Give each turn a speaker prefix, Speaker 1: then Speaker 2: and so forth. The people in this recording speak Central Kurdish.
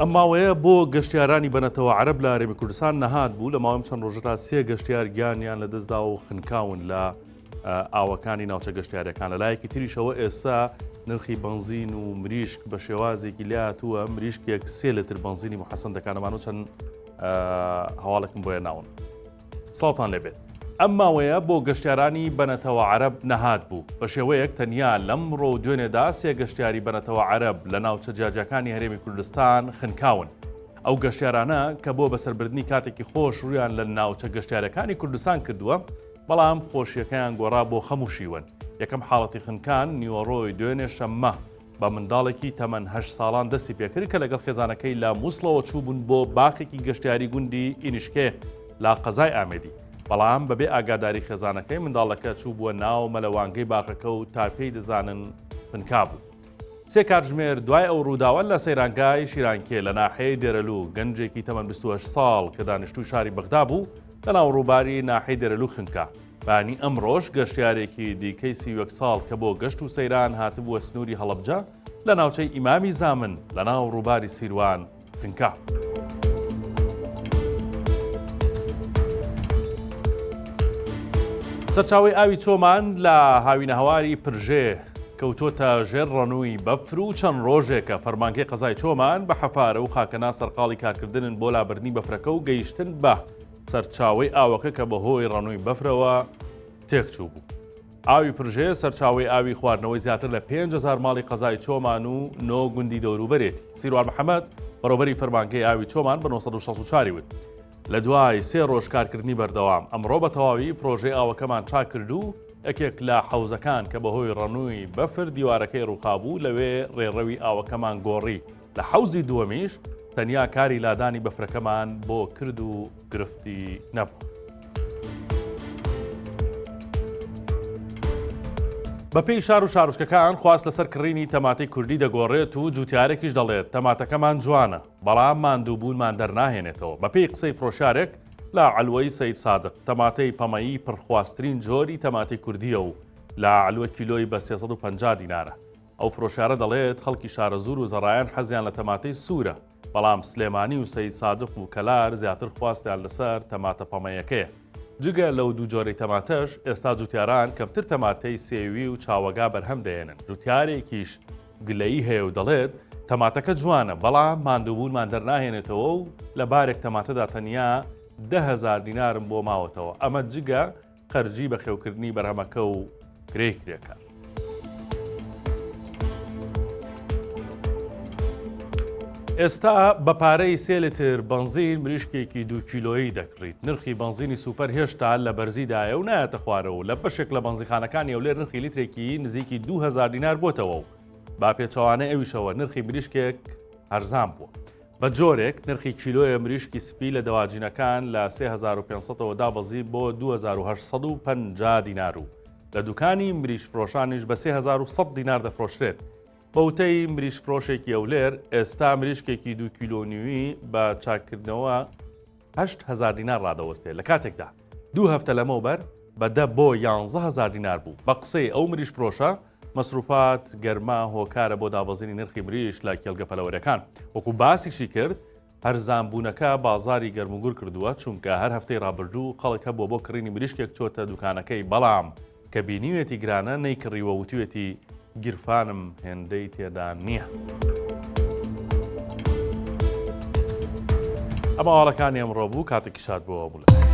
Speaker 1: ئەم ماوەیە بۆ گەشتیارانی بەنەتەوە عەرەب لە هەرێمی کوردستان نەهات بوو لە ماوەی چەند ڕۆژەدا 3 گەشتیار گیانیان لەدەستدا و خنکاون لە ئاوەکانی ناوچە گەشتیارەکان. لەلایەکی تریشەوە ئێستا نرخی بەنزین و مریشک بە شێوازێکی لاتووە. مریشکێک 3 لتر بەنزینی محەسن دەکانەمان و چەند هەواڵێکم بۆیە ناون. سڵاوتان لێبێت. ئەم ماوەیە بۆ گەشتیارانی بەنەتەوە عەرەب نەهات بوو. بە شێوەیەک تەنیا لەمڕۆ دوێنێدا 3 گەشتیاری بەنەتەوە عەرەب لە ناوچە جیاجەکانی هەرێمی کوردستان خنکاون. ئەو گەشتیارانە کە بۆ بەسەربردنی کاتێکی خۆش ڕوویان لە ناوچە گەشتیارەکانی کوردستان کردووە، بەڵام خۆشیەکەیان گۆڕا بۆ خەموو شیوەن. یەکەم حاڵەتی خنکان نیوەڕۆی دوێنێ شەممە بە منداڵێکی تەمەن 8 ساڵان دەستی پێکرد کە لەگەڵ خێزانەکەی لە مووسڵەوە چووبوون بۆ باخێکی گەشتیاری گوندی ئینیشکێ لا قەزای ئامێدی. بەڵام بەبێ ئاگاداری خێزانەکەی منداڵەکە چوو بووە ناو مەلەوانگەی باخەکە و تا پێی دەزانن خنکا بوو. 3 کاتژمێر دوای ئەو ڕووداوە لە سەیرانگای شیرانکێ لە ناحەیەی دێرەلوو گەنجێکی تەمەن 28 ساڵ کە دانیشتووی شاری بەغدا بوو لە ناو ڕووباری ناحەی دێرەلوو خنکا. بانی ئەمڕۆژ گەشتیارێکی دیکەی 31 ساڵ کە بۆ گەشت و سەیران هاتبووە سنووری هەڵەبجە لە ناوچەی ئیمامی زامن لە ناو ڕووباری سیروان خنکا. سەرچاوی ئاوی چۆمان لە هاوینە هەواری پرژێ کەوتۆتە ژێر ڕەنووی بەفر و چەند ڕۆژێکە فەرمانگەی قەزای چۆمان بە حەفارە و خاکەنا سەرقاڵی کارکردن بۆ لابردنی بەفرەکە و گەیشتن بە سەرچاوی ئاوەکە کە بەهۆی ڕەنووی بەفرەوە تێکچوو بوو. ئاوی پرژێ سەرچاوی ئاوی خواردنەوەی زیاتر لە 5,000 ماڵی قەزای چۆمان و 9 گوندی دەوروبەرێتی. سیروان محەممەد بەڕۆبەری فەرمانگەی ئاوی چۆمان بە 964 وت. لە دوای 3 ڕۆژ کارکردنی بەردەوام ئەمڕۆ بە تەواوی پرۆژەی ئاوەکەمان چاک کرد و یەکێک لە حەوزەکان کە بەهۆی ڕەنووی بەفر دیوارەکەی ڕووقابوو لەوێ ڕێڕەوی ئاوەکەمان گۆڕی. لە حەوزی دووەمیش تەنیا کاری لادانی بەفرەکەمان بۆ کرد و گرفتی نەبوو. بەپێی شار و شارۆچکەکان خواست لەسەر کڕینی تەماتەی کوردی دەگۆڕێت و جوتیارێکیش دەڵێت تەماتەکەمان جوانە بەڵام ماندووبوونمان دەرناهێنێتەوە. بەپێی قسەی فرۆشارێک لە علوەی سەید سادق تەماتەی پەمەیی پڕخواستترین جۆری تەماتەی کوردیە و لە علوە کیلۆی بە 350 دینارە. ئەو فرۆشارە دەڵێت خەڵکی شارە زوور و زەڕایان حەزیان لە تەماتەی سوورە، بەڵام سلێمانی و سەید سادق و کەلار زیاتر خواستیان لەسەر تەماتە پەمەیەکەیە. جگە لەو دوو جۆرەی تەماتەش ئێستا جوتیاران کەمتر تەماتەی سێوی و چاوەگا بەرهەم دێنن. جوتیارێکیش گلەیی هەیە و دەڵێت تەماتەکە جوانە بەڵام ماندووبوونمان دەرناهێنێتەوە و لە بارێک تەماتەدا تەنیا 10,000 دینارم بۆ ماوەتەوە. ئەمە جگە قەرجی بە خێوکردنی بەرهەمەکە و کرێکرێکە. ئێستا بە پارەی 3 لتر بەنزین مریشکێکی 2 کیلۆیی دەکڕیت. نرخی بەنزینی سوپەر هێشتا لە بەرزیدایە و نایەتە خوارەوە. لە بەشێک لە بەنزیخانەکانی ئەولێر نرخی لیترێکی نزیکی 2,000 دینار بۆتەوە و با پێچەوانەی ئەویشەوە نرخی مریشکێک هەرزان بووە. بە جۆرێک نرخی کیلۆیە مریشکی سپی لە دەواجینەکان لە 3500ەوە دابەزی بۆ 2850 دینار و لە دوکانی مریش فرۆشانیش بە 3100 دینار دەفرۆشرێت. بەوتەی مریش فرۆشێکی ئەولێر ئێستا مریشکێکی 2 کیلۆنیوی بە چاکردنەوە 8,000 دینار ڕادەوەستێت. لە کاتێکدا 2 هەفتە لەمەوبەر بە 10 بۆ 11,000 دینار بوو. بە قسەی ئەو مریش فرۆشە مەسروفات گەرما هۆکارە بۆ دابەزینی نرخی مریش لە کێڵگە پەلەوەرەکان. وەکو باسیشی کرد هەرزانبوونەکە بازاری گەرموگور کردووە چونکە هەر هەفتەی ڕابردوو خەڵکە بۆ کڕینی مریشکێک چۆتە دوکانەکەی، بەڵام کە بینیوێتی گرانە نەیکڕیوە وتوێتی گیرفانم هێندەی تێدا نییە. ئەمە هەواڵەکانی ئەمڕۆ بوو. کاتێکی شاد بۆەوە بوو.